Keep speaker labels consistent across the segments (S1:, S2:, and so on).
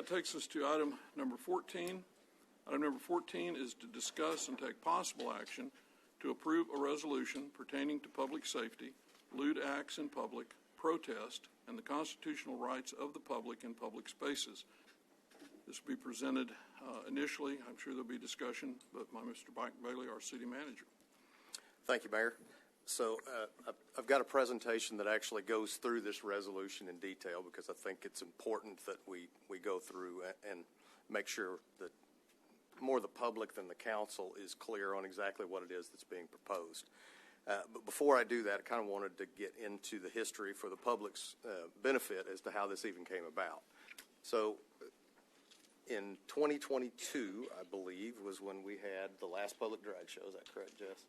S1: That takes us to item number 14. Item number 14 is to discuss and take possible action to approve a resolution pertaining to public safety, lewd acts in public, protest, and the constitutional rights of the public in public spaces. This will be presented initially. I'm sure there'll be discussion, but by Mr. Mike Bailey, our city manager.
S2: Thank you, Mayor. So I've got a presentation that actually goes through this resolution in detail because I think it's important that we go through and make sure that more the public than the council is clear on exactly what it is that's being proposed. But before I do that, I kind of wanted to get into the history for the public's benefit as to how this even came about. So in 2022, I believe, was when we had the last public drag show. Is that correct, Jess?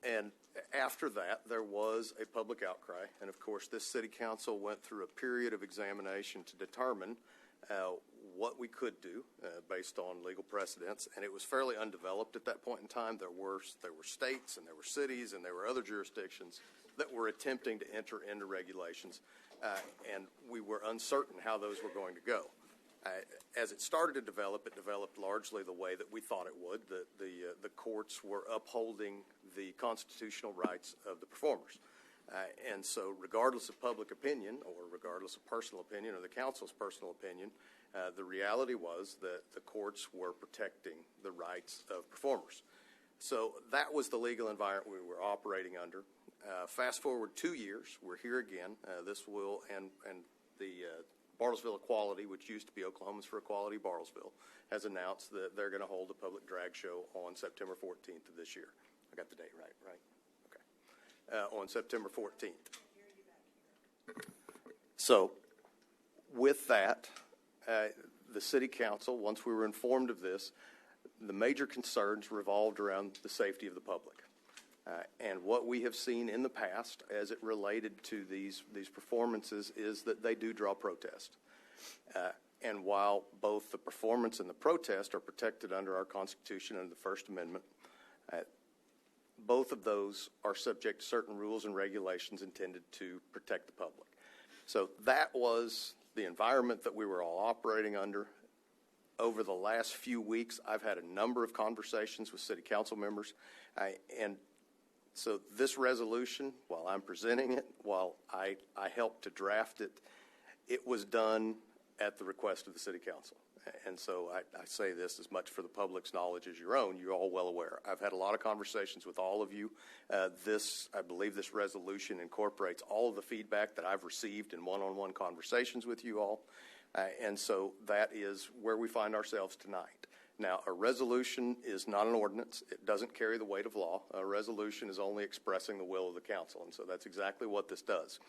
S2: And after that, there was a public outcry. And, of course, this city council went through a period of examination to determine what we could do based on legal precedents. And it was fairly undeveloped at that point in time. There were states and there were cities and there were other jurisdictions that were attempting to enter into regulations. And we were uncertain how those were going to go. As it started to develop, it developed largely the way that we thought it would. The courts were upholding the constitutional rights of the performers. And so regardless of public opinion or regardless of personal opinion or the council's personal opinion, the reality was that the courts were protecting the rights of performers. So that was the legal environment we were operating under. Fast forward 2 years, we're here again. This will, and the Bartlesville Equality, which used to be Oklahomans for Equality Bartlesville, has announced that they're going to hold a public drag show on September 14th of this year. I got the date right? Okay. On September 14th. So with that, the city council, once we were informed of this, the major concerns revolved around the safety of the public. And what we have seen in the past as it related to these performances is that they do draw protest. And while both the performance and the protest are protected under our Constitution and the First Amendment, both of those are subject to certain rules and regulations intended to protect the public. So that was the environment that we were all operating under. Over the last few weeks, I've had a number of conversations with city council members, and so this resolution, while I'm presenting it, while I helped to draft it, it was done at the request of the city council. And so I say this as much for the public's knowledge as your own. You're all well aware. I've had a lot of conversations with all of you. I believe this resolution incorporates all of the feedback that I've received in one-on-one conversations with you all. And so that is where we find ourselves tonight. Now, a resolution is not an ordinance. It doesn't carry the weight of law. A resolution is only expressing the will of the council, and so that's exactly what this does.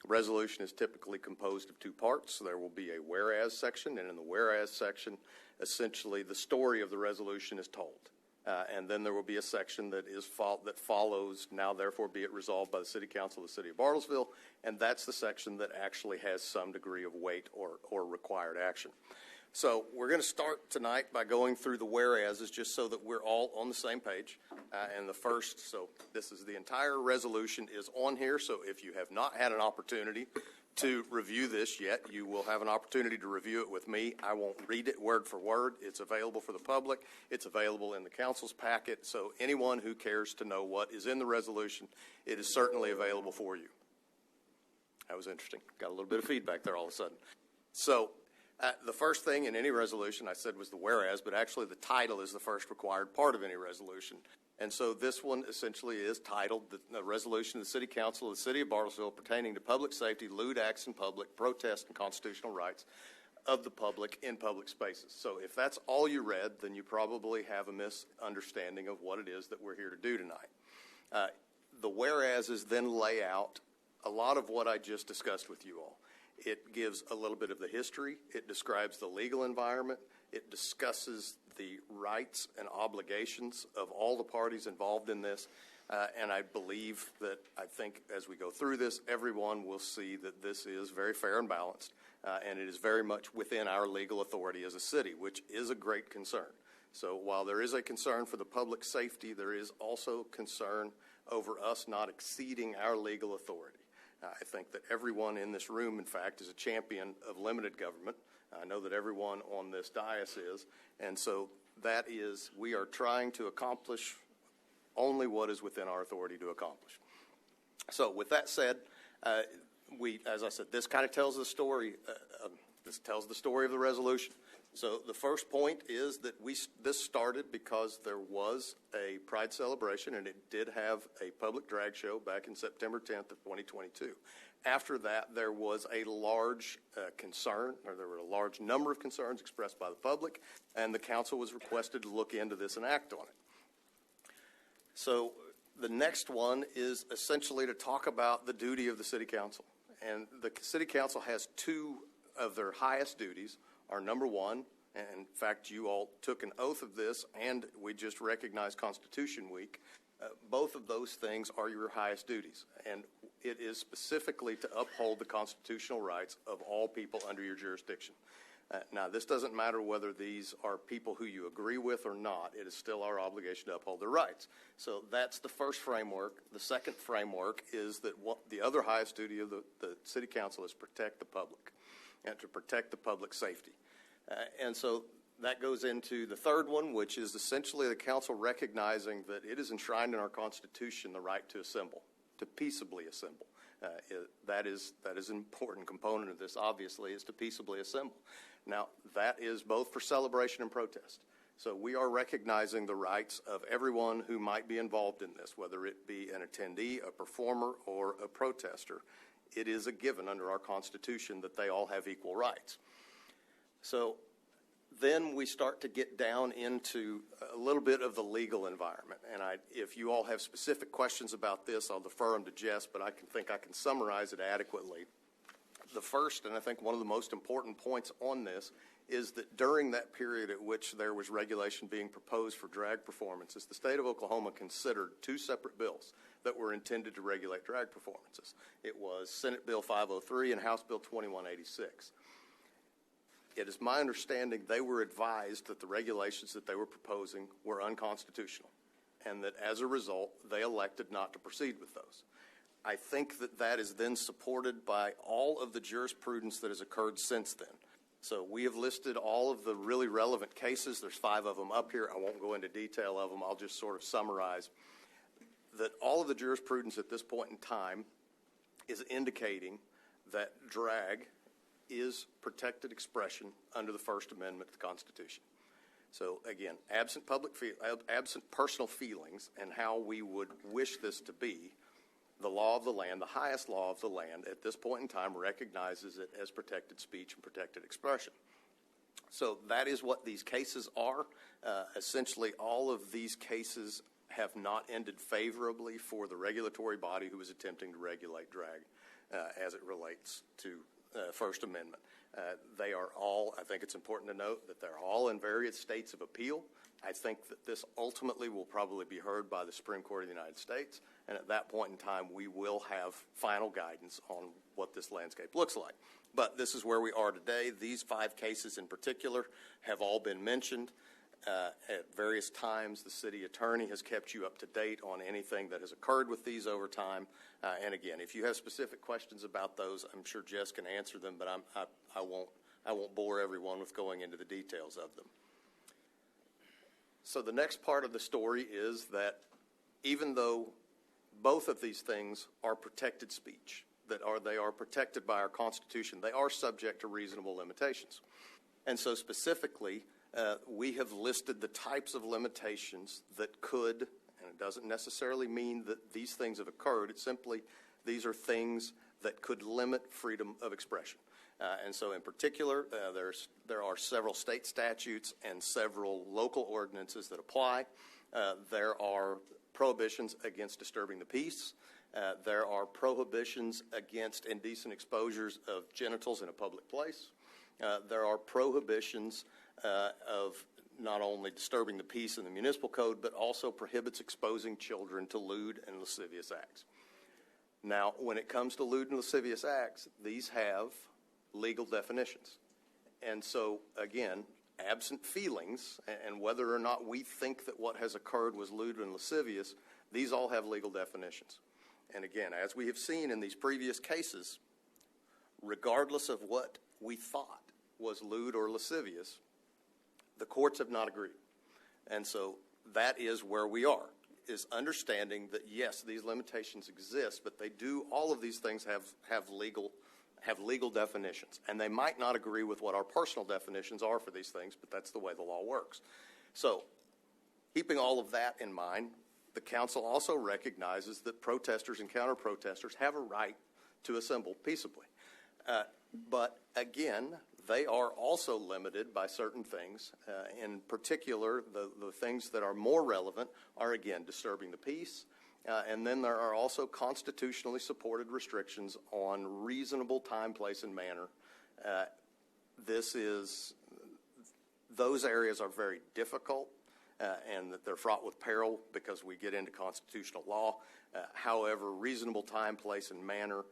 S2: A resolution is typically composed of two parts. There will be a whereas section, and in the whereas section, essentially the story of the resolution is told. And then there will be a section that follows, now therefore be it resolved by the City Council of the City of Bartlesville, and that's the section that actually has some degree of weight or required action. So we're going to start tonight by going through the whereases just so that we're all on the same page. And this is the entire resolution is on here. So if you have not had an opportunity to review this yet, you will have an opportunity to review it with me. I won't read it word for word. It's available for the public. It's available in the council's packet. So anyone who cares to know what is in the resolution, it is certainly available for you. That was interesting. Got a little bit of feedback there all of a sudden. So the first thing in any resolution I said was the whereas, but actually the title is the first required part of any resolution. And so this one essentially is titled the Resolution of the City Council of the City of Bartlesville pertaining to public safety, lewd acts in public, protest, and constitutional rights of the public in public spaces. So if that's all you read, then you probably have a misunderstanding of what it is that we're here to do tonight. The whereases then lay out a lot of what I just discussed with you all. It gives a little bit of the history. It describes the legal environment. It discusses the rights and obligations of all the parties involved in this. And I think as we go through this, everyone will see that this is very fair and balanced. And it is very much within our legal authority as a city, which is a great concern. So while there is a concern for the public safety, there is also concern over us not exceeding our legal authority. I think that everyone in this room, in fact, is a champion of limited government. I know that everyone on this dais is. And so that is, we are trying to accomplish only what is within our authority to accomplish. So with that said, as I said, this kind of tells the story. This tells the story of the resolution. So the first point is that this started because there was a Pride celebration, and it did have a public drag show back in September 10th of 2022. After that, there was a large concern, or there were a large number of concerns expressed by the public, and the council was requested to look into this and act on it. So the next one is essentially to talk about the duty of the city council. And the city council has two of their highest duties. Are number one, and in fact, you all took an oath of this, and we just recognized Constitution Week. Both of those things are your highest duties, and it is specifically to uphold the constitutional rights of all people under your jurisdiction. Now, this doesn't matter whether these are people who you agree with or not. It is still our obligation to uphold their rights. So that's the first framework. The second framework is that the other highest duty of the city council is protect the public and to protect the public safety. And so that goes into the third one, which is essentially the council recognizing that it is enshrined in our Constitution the right to assemble, to peaceably assemble. That is an important component of this, obviously, is to peaceably assemble. Now, that is both for celebration and protest. So we are recognizing the rights of everyone who might be involved in this, whether it be an attendee, a performer, or a protester. It is a given under our Constitution that they all have equal rights. So then we start to get down into a little bit of the legal environment. And if you all have specific questions about this, I'll defer them to Jess, but I think I can summarize it adequately. The first, and I think one of the most important points on this, is that during that period at which there was regulation being proposed for drag performances, the state of Oklahoma considered two separate bills that were intended to regulate drag performances. It was Senate Bill 503 and House Bill 2186. It is my understanding they were advised that the regulations that they were proposing were unconstitutional, and that as a result, they elected not to proceed with those. I think that that is then supported by all of the jurisprudence that has occurred since then. So we have listed all of the really relevant cases. There's 5 of them up here. I won't go into detail of them. I'll just sort of summarize that all of the jurisprudence at this point in time is indicating that drag is protected expression under the First Amendment to the Constitution. So again, absent personal feelings and how we would wish this to be, the law of the land, the highest law of the land at this point in time recognizes it as protected speech and protected expression. So that is what these cases are. Essentially, all of these cases have not ended favorably for the regulatory body who is attempting to regulate drag as it relates to First Amendment. They are all, I think it's important to note that they're all in various states of appeal. I think that this ultimately will probably be heard by the Supreme Court of the United States, and at that point in time, we will have final guidance on what this landscape looks like. But this is where we are today. These 5 cases in particular have all been mentioned. At various times, the city attorney has kept you up to date on anything that has occurred with these over time. And again, if you have specific questions about those, I'm sure Jess can answer them, but I won't bore everyone with going into the details of them. So the next part of the story is that even though both of these things are protected speech, they are protected by our Constitution, they are subject to reasonable limitations. And so specifically, we have listed the types of limitations that could, and it doesn't necessarily mean that these things have occurred, it's simply these are things that could limit freedom of expression. And so in particular, there are several state statutes and several local ordinances that apply. There are prohibitions against disturbing the peace. There are prohibitions against indecent exposures of genitals in a public place. There are prohibitions of not only disturbing the peace in the municipal code, but also prohibits exposing children to lewd and lascivious acts. Now, when it comes to lewd and lascivious acts, these have legal definitions. And so, again, absent feelings, and whether or not we think that what has occurred was lewd and lascivious, these all have legal definitions. And again, as we have seen in these previous cases, regardless of what we thought was lewd or lascivious, the courts have not agreed. And so that is where we are, is understanding that, yes, these limitations exist, but they do, all of these things have legal definitions. And they might not agree with what our personal definitions are for these things, but that's the way the law works. So keeping all of that in mind, the council also recognizes that protesters and counter-protesters have a right to assemble peaceably. But again, they are also limited by certain things. In particular, the things that are more relevant are, again, disturbing the peace. And then there are also constitutionally supported restrictions on reasonable time, place, and manner. Those areas are very difficult and that they're fraught with peril because we get into constitutional law. However, reasonable time, place, and manner,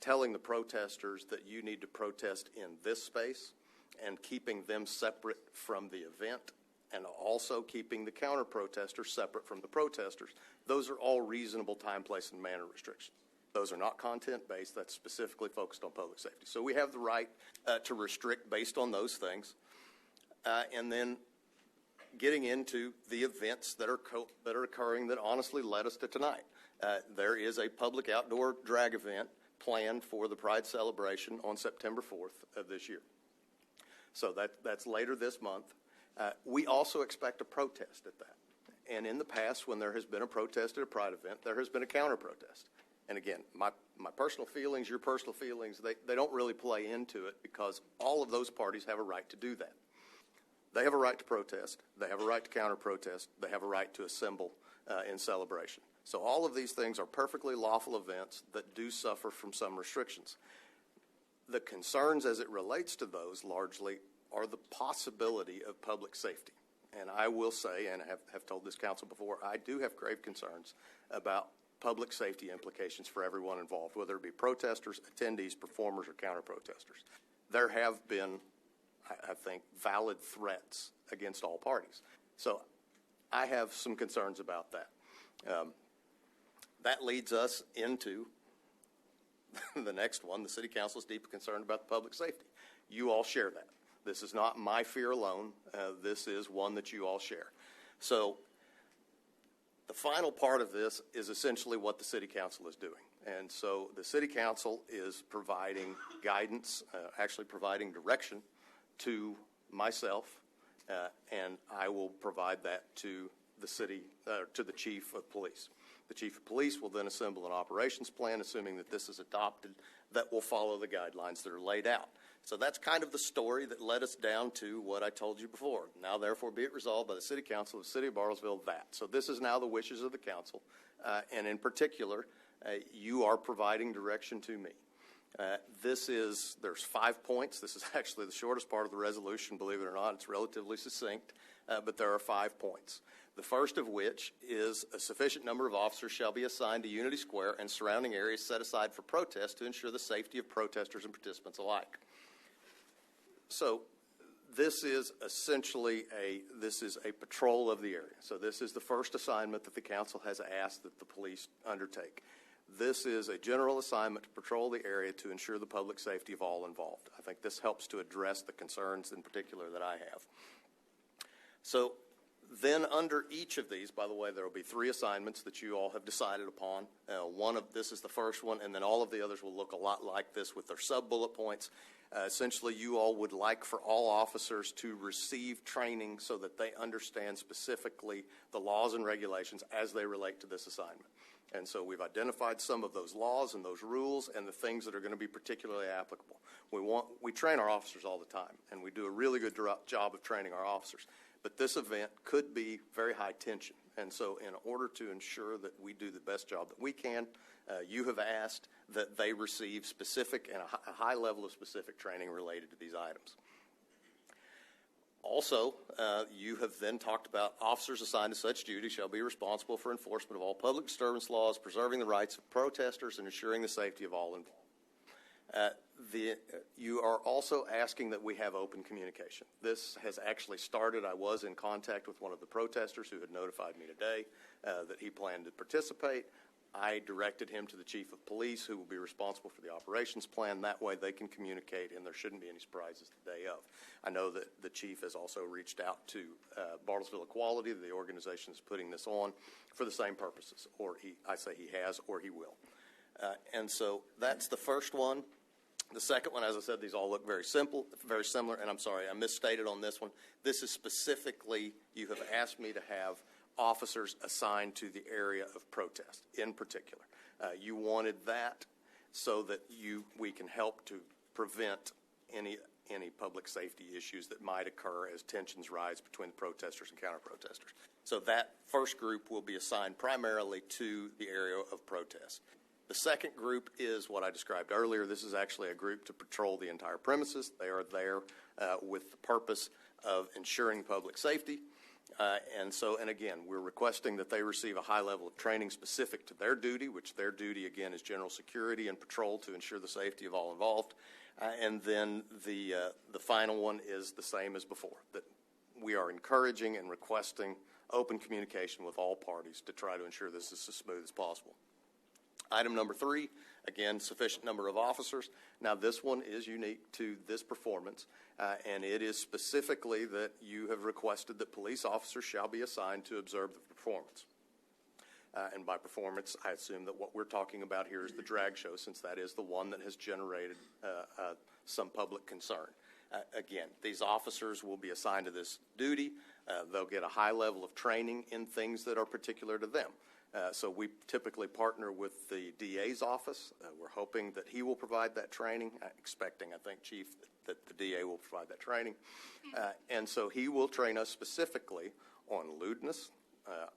S2: telling the protesters that you need to protest in this space and keeping them separate from the event, and also keeping the counter-protesters separate from the protesters. Those are all reasonable time, place, and manner restrictions. Those are not content-based. That's specifically focused on public safety. So we have the right to restrict based on those things. And then getting into the events that are occurring that honestly led us to tonight. There is a public outdoor drag event planned for the Pride celebration on September 4th of this year. So that's later this month. We also expect a protest at that. And in the past, when there has been a protest at a Pride event, there has been a counter-protest. And again, my personal feelings, your personal feelings, they don't really play into it because all of those parties have a right to do that. They have a right to protest. They have a right to counter-protest. They have a right to assemble in celebration. So all of these things are perfectly lawful events that do suffer from some restrictions. The concerns as it relates to those largely are the possibility of public safety. And I will say, and have told this council before, I do have grave concerns about public safety implications for everyone involved, whether it be protesters, attendees, performers, or counter-protesters. There have been, I think, valid threats against all parties. So I have some concerns about that. That leads us into the next one. The City Council is deeply concerned about the public safety. You all share that. This is not my fear alone. This is one that you all share. So the final part of this is essentially what the City Council is doing. And so the City Council is providing guidance, actually providing direction to myself, and I will provide that to the city, to the Chief of Police. The Chief of Police will then assemble an operations plan, assuming that this is adopted, that will follow the guidelines that are laid out. So that's kind of the story that led us down to what I told you before. Now, therefore, be it resolved by the City Council of the City of Bartlesville that. So this is now the wishes of the council, and in particular, you are providing direction to me. There's 5 points. This is actually the shortest part of the resolution, believe it or not. It's relatively succinct, but there are 5 points. The first of which is a sufficient number of officers shall be assigned to Unity Square and surrounding areas set aside for protests to ensure the safety of protesters and participants alike. So this is essentially a patrol of the area. So this is the first assignment that the council has asked that the police undertake. This is a general assignment to patrol the area to ensure the public safety of all involved. I think this helps to address the concerns in particular that I have. So then under each of these, by the way, there will be 3 assignments that you all have decided upon. One of this is the first one, and then all of the others will look a lot like this with their sub-bullet points. Essentially, you all would like for all officers to receive training so that they understand specifically the laws and regulations as they relate to this assignment. And so we've identified some of those laws and those rules and the things that are going to be particularly applicable. We train our officers all the time, and we do a really good job of training our officers. But this event could be very high tension. And so in order to ensure that we do the best job that we can, you have asked that they receive specific and a high level of specific training related to these items. Also, you have then talked about officers assigned to such duty shall be responsible for enforcement of all public disturbance laws, preserving the rights of protesters, and ensuring the safety of all involved. You are also asking that we have open communication. This has actually started. I was in contact with one of the protesters who had notified me today that he planned to participate. I directed him to the chief of police, who will be responsible for the operations plan. That way they can communicate, and there shouldn't be any surprises the day of. I know that the chief has also reached out to Bartlesville Equality, the organization that's putting this on, for the same purposes, or I say he has, or he will. And so that's the first one. The second one, as I said, these all look very simple, very similar, and I'm sorry, I misstated on this one. This is specifically, you have asked me to have officers assigned to the area of protest in particular. You wanted that so that we can help to prevent any public safety issues that might occur as tensions rise between the protesters and counter-protesters. So that first group will be assigned primarily to the area of protest. The second group is what I described earlier. This is actually a group to patrol the entire premises. They are there with the purpose of ensuring public safety. And again, we're requesting that they receive a high level of training specific to their duty, which their duty, again, is general security and patrol to ensure the safety of all involved. And then the final one is the same as before, that we are encouraging and requesting open communication with all parties to try to ensure this is as smooth as possible. Item number 3, again, sufficient number of officers. Now, this one is unique to this performance, and it is specifically that you have requested that police officers shall be assigned to observe the performance. And by performance, I assume that what we're talking about here is the drag show, since that is the one that has generated some public concern. Again, these officers will be assigned to this duty. They'll get a high level of training in things that are particular to them. So we typically partner with the DA's office. We're hoping that he will provide that training, expecting, I think, Chief, that the DA will provide that training. And so he will train us specifically on lewdness,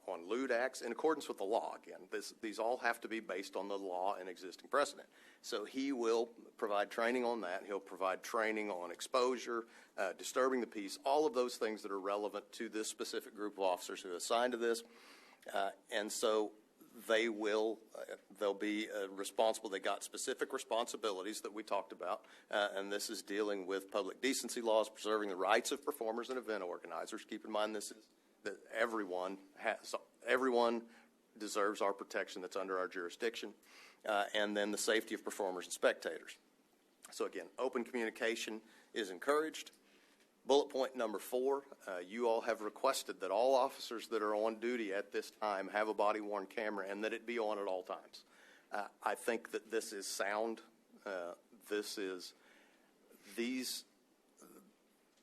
S2: on lewd acts in accordance with the law. Again, these all have to be based on the law and existing precedent. So he will provide training on that. He'll provide training on exposure, disturbing the peace, all of those things that are relevant to this specific group of officers who are assigned to this. And so they'll be responsible. They got specific responsibilities that we talked about, and this is dealing with public decency laws, preserving the rights of performers and event organizers. Keep in mind this is that everyone deserves our protection that's under our jurisdiction, and then the safety of performers and spectators. So again, open communication is encouraged. Bullet point number 4, you all have requested that all officers that are on duty at this time have a body-worn camera and that it be on at all times. I think that this is sound. These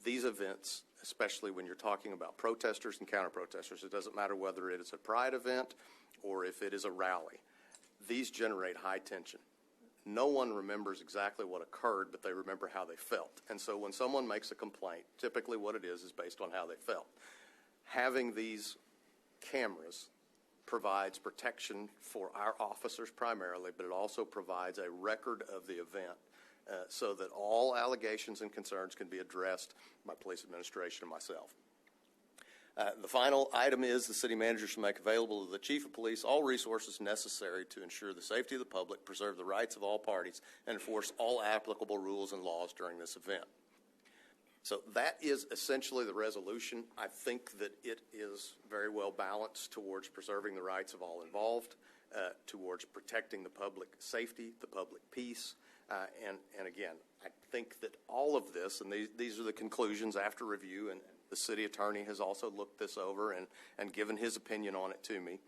S2: events, especially when you're talking about protesters and counter-protesters, it doesn't matter whether it is a pride event or if it is a rally. These generate high tension. No one remembers exactly what occurred, but they remember how they felt. And so when someone makes a complaint, typically what it is based on how they felt. Having these cameras provides protection for our officers primarily, but it also provides a record of the event so that all allegations and concerns can be addressed by police administration and myself. The final item is the city manager shall make available to the chief of police all resources necessary to ensure the safety of the public, preserve the rights of all parties, and enforce all applicable rules and laws during this event. So that is essentially the resolution. I think that it is very well balanced towards preserving the rights of all involved, towards protecting the public safety, the public peace, and again, I think that all of this, and these are the conclusions after review, and the city attorney has also looked this over and given his opinion on it to me.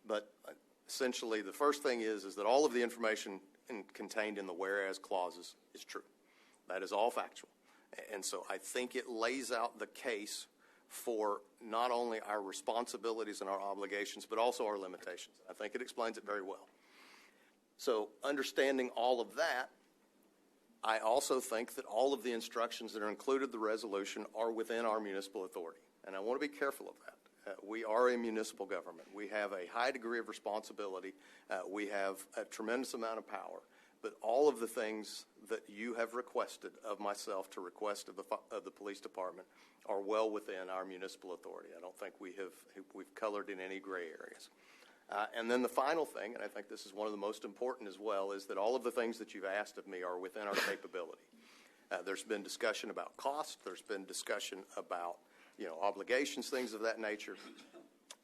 S2: But essentially, the first thing is that all of the information contained in the whereas clauses is true. That is all factual. And so I think it lays out the case for not only our responsibilities and our obligations, but also our limitations. I think it explains it very well. So understanding all of that, I also think that all of the instructions that are included in the resolution are within our municipal authority. And I want to be careful of that. We are a municipal government. We have a high degree of responsibility. We have a tremendous amount of power. But all of the things that you have requested of myself to request of the police department are well within our municipal authority. I don't think we've colored in any gray areas. And then the final thing, and I think this is one of the most important as well, is that all of the things that you've asked of me are within our capability. There's been discussion about cost. There's been discussion about, obligations, things of that nature.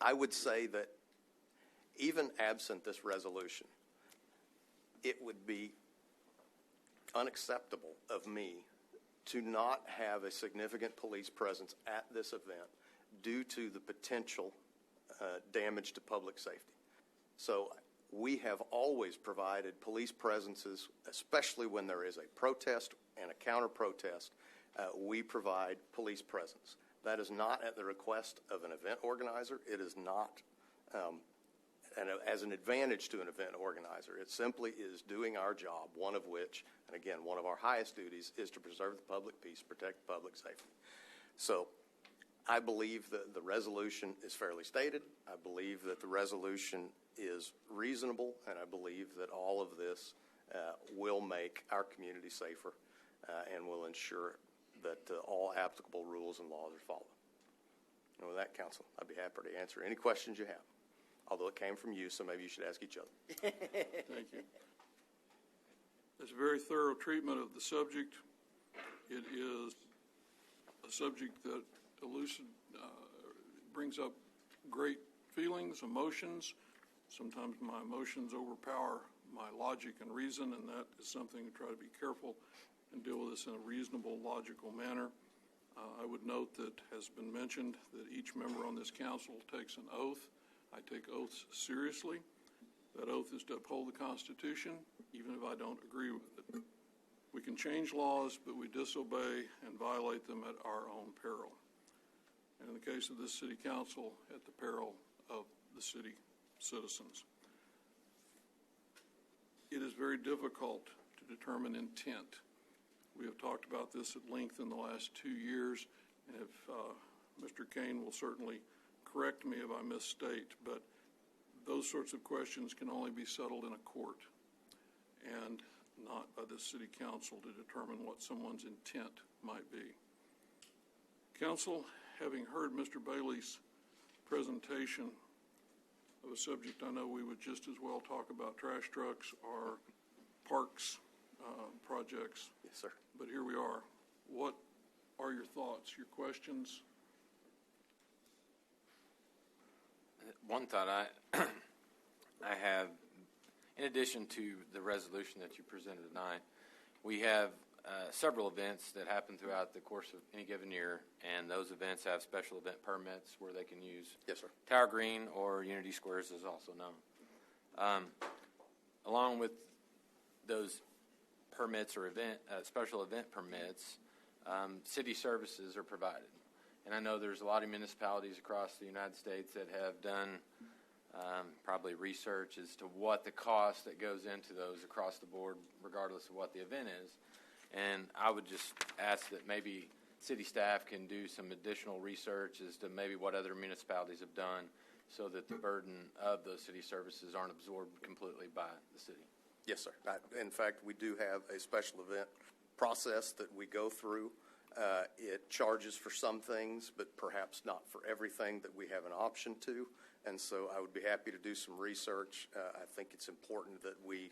S2: I would say that even absent this resolution, it would be unacceptable of me to not have a significant police presence at this event due to the potential damage to public safety. So we have always provided police presences, especially when there is a protest and a counter-protest. We provide police presence. That is not at the request of an event organizer. It is not as an advantage to an event organizer. It simply is doing our job, one of which, and again, one of our highest duties, is to preserve the public peace, protect public safety. So I believe that the resolution is fairly stated. I believe that the resolution is reasonable, and I believe that all of this will make our community safer and will ensure that all applicable rules and laws are followed. And with that, Council, I'd be happy to answer any questions you have. Although it came from you, so maybe you should ask each other.
S1: Thank you. It's a very thorough treatment of the subject. It is a subject that brings up great feelings, emotions. Sometimes my emotions overpower my logic and reason, and that is something to try to be careful and deal with this in a reasonable, logical manner. I would note that, has been mentioned, that each member on this council takes an oath. I take oaths seriously. That oath is to uphold the Constitution, even if I don't agree with it. We can change laws, but we disobey and violate them at our own peril. And in the case of this city council, at the peril of the city citizens. It is very difficult to determine intent. We have talked about this at length in the last 2 years, and if Mr. Kane will certainly correct me if I misstate, but those sorts of questions can only be settled in a court and not by the city council to determine what someone's intent might be. Council, having heard Mr. Bailey's presentation of a subject, I know we would just as well talk about trash trucks or parks projects.
S2: Yes, sir.
S1: But here we are. What are your thoughts, your questions?
S3: One thought I have, in addition to the resolution that you presented tonight, we have several events that happen throughout the course of any given year, and those events have special event permits where they can use
S2: Yes, sir.
S3: Tower Green, or Unity Squares is also known. Along with those permits or special event permits, city services are provided. And I know there's a lot of municipalities across the United States that have done probably research as to what the cost that goes into those across the board, regardless of what the event is. And I would just ask that maybe city staff can do some additional research as to maybe what other municipalities have done so that the burden of those city services aren't absorbed completely by the city.
S2: Yes, sir. In fact, we do have a special event process that we go through. It charges for some things, but perhaps not for everything that we have an option to. And so I would be happy to do some research. I think it's important that we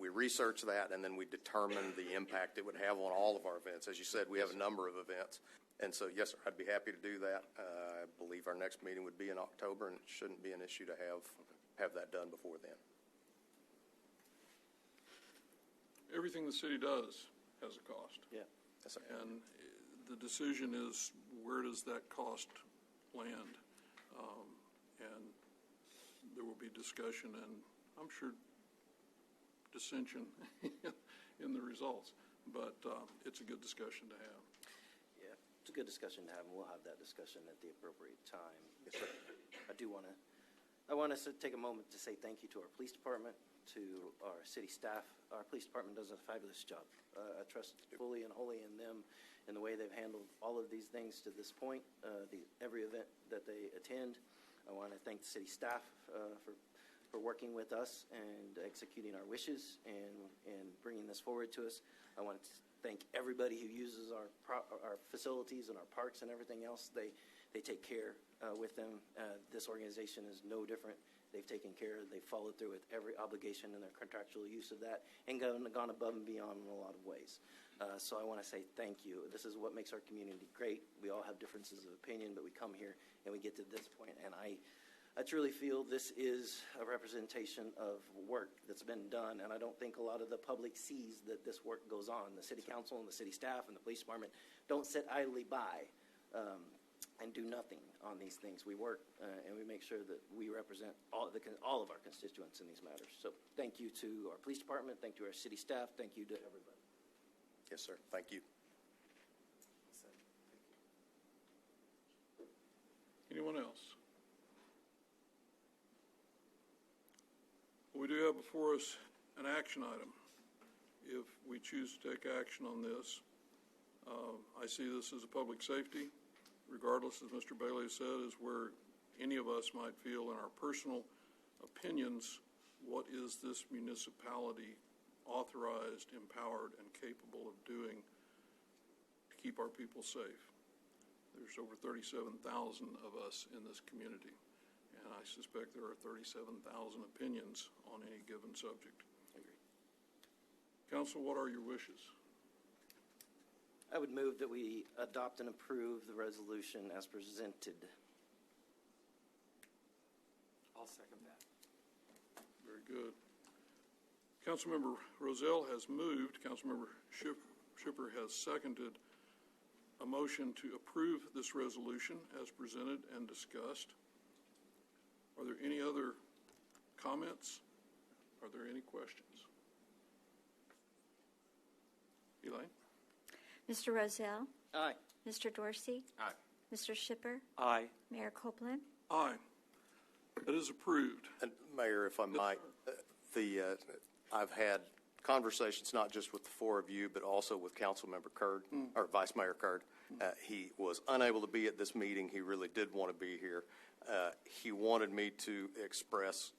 S2: research that and then we determine the impact it would have on all of our events. As you said, we have a number of events. And so, yes, sir, I'd be happy to do that. I believe our next meeting would be in October, and it shouldn't be an issue to have that done before then.
S1: Everything the city does has a cost.
S2: Yeah. Yes, sir.
S1: And the decision is, where does that cost land? And there will be discussion and I'm sure dissension in the results, but it's a good discussion to have.
S4: Yeah, it's a good discussion to have, and we'll have that discussion at the appropriate time.
S2: Yes, sir.
S4: I want to take a moment to say thank you to our police department, to our city staff. Our police department does a fabulous job. I trust fully and wholly in them and the way they've handled all of these things to this point, every event that they attend. I want to thank the city staff for working with us and executing our wishes and bringing this forward to us. I want to thank everybody who uses our facilities and our parks and everything else. They take care with them. This organization is no different. They've taken care, they've followed through with every obligation in their contractual use of that and gone above and beyond in a lot of ways. So I want to say thank you. This is what makes our community great. We all have differences of opinion, but we come here and we get to this point, and I I truly feel this is a representation of work that's been done, and I don't think a lot of the public sees that this work goes on. The city council and the city staff and the police department don't sit idly by and do nothing on these things. We work and we make sure that we represent all of our constituents in these matters. So thank you to our police department, thank you to our city staff, thank you to everybody.
S2: Yes, sir. Thank you.
S1: Anyone else? We do have before us an action item. If we choose to take action on this, I see this as a public safety, regardless, as Mr. Bailey said, is where any of us might feel in our personal opinions, what is this municipality authorized, empowered, and capable of doing to keep our people safe? There's over 37,000 of us in this community, and I suspect there are 37,000 opinions on any given subject. Council, what are your wishes?
S4: I would move that we adopt and approve the resolution as presented.
S5: I'll second that.
S1: Very good. Councilmember Rozelle has moved. Councilmember Schipper has seconded a motion to approve this resolution as presented and discussed. Are there any other comments? Are there any questions? Elaine?
S6: Mr. Rozelle?
S4: Aye.
S6: Mr. Dorsey?
S3: Aye.
S6: Mr. Schipper?
S5: Aye.
S6: Mayor Copeland?
S1: Aye. That is approved.
S2: And Mayor, if I might, I've had conversations not just with the four of you, but also with Councilmember Curd, or Vice Mayor Curd. He was unable to be at this meeting. He really did want to be here. He wanted me to express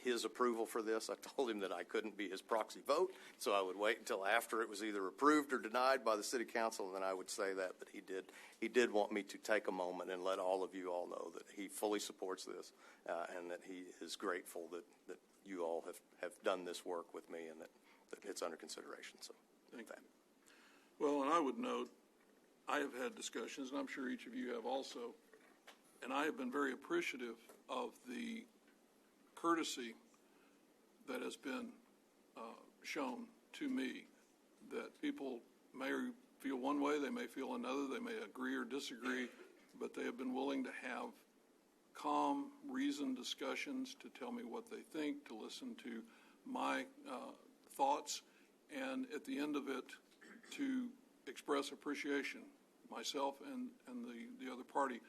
S2: his approval for this. I told him that I couldn't be his proxy vote, so I would wait until after it was either approved or denied by the city council, and then I would say that. But he did want me to take a moment and let all of you all know that he fully supports this, and that he is grateful that you all have done this work with me, and that it's under consideration. So
S1: Thank you. Well, and I would note, I have had discussions, and I'm sure each of you have also, and I have been very appreciative of the courtesy that has been shown to me, that people may feel one way, they may feel another, they may agree or disagree, but they have been willing to have calm, reasoned discussions to tell me what they think, to listen to my thoughts, and at the end of it, to express appreciation, myself and the other party,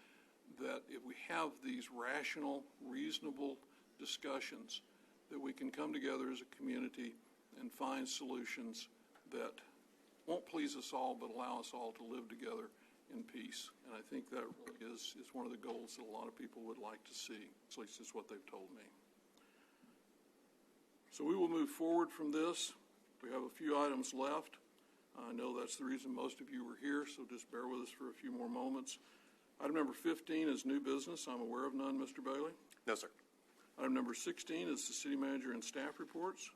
S1: that if we have these rational, reasonable discussions, that we can come together as a community and find solutions that won't please us all, but allow us all to live together in peace. And I think that really is one of the goals that a lot of people would like to see. At least it's what they've told me. So we will move forward from this. We have a few items left. I know that's the reason most of you were here, so just bear with us for a few more moments. Item number 15 is new business. I'm aware of none, Mr. Bailey.
S2: no, sir.
S1: Item number 16 is the city manager and staff reports.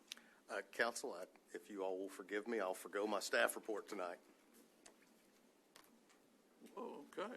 S2: Council, if you all will forgive me, I'll forgo my staff report tonight.
S1: Oh, okay.